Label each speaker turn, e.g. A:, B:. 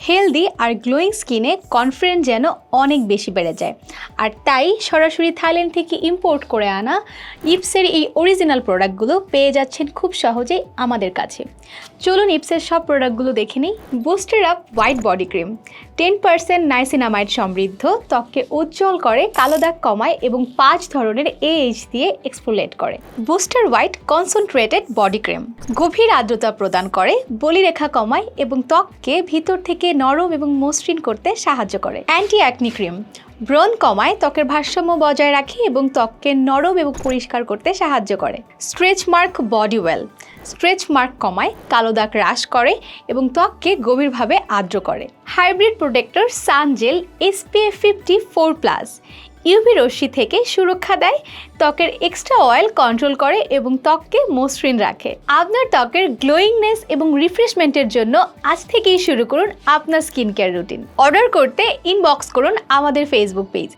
A: Healthy আর glowing স্কিনে confidence যেন অনেক বেশি বেড়ে যায়। আর তাই সরাসরি থাইল্যান্ড থেকে ইম্পোর্ট করে আনা ইপসের এই অরিজিনাল প্রোডাক্টগুলো পেয়ে যাচ্ছেন খুব সহজেই আমাদের কাছে। চলুন ইপসের সব প্রোডাক্টগুলো দেখে নিই। Booster up white body cream 10% niacinamide সমৃদ্ধ, ত্বককে উজ্জ্বল করে, কালো দাগ কমায় এবং 5 ধরনের AH দিয়ে এক্সফোলিয়েট করে। Booster white concentrated body cream গভীর আর্দ্রতা প্রদান করে, বলিরেখা কমায় এবং ত্বককে ভিতর থেকে নরম এবং মসৃণ করতে সাহায্য করে। অ্যান্টি অ্যাকনি ক্রিম ব্রণ কমায়, ত্বকের ভারসাম্য বজায় রাখে এবং ত্বককে নরম এবং পরিষ্কার করতে সাহায্য করে। Stretch mark body well stretch mark কমায়, কালো দাগ হ্রাস করে এবং ত্বককে গভীরভাবে আর্দ্র করে। হাইব্রিড প্রোটেক্টর সান জেল SPF 50 ইউভি রশ্মি থেকে সুরক্ষা দেয়, ত্বকের এক্সট্রা অয়েল কন্ট্রোল করে এবং ত্বককে মসৃণ রাখে। আপনার ত্বকের গ্লোয়িংনেস এবং রিফ্রেশমেন্টের জন্য আজ থেকেই শুরু করুন আপনার স্কিন কেয়ার রুটিন। অর্ডার করতে ইনবক্স করুন আমাদের ফেসবুক পেজ।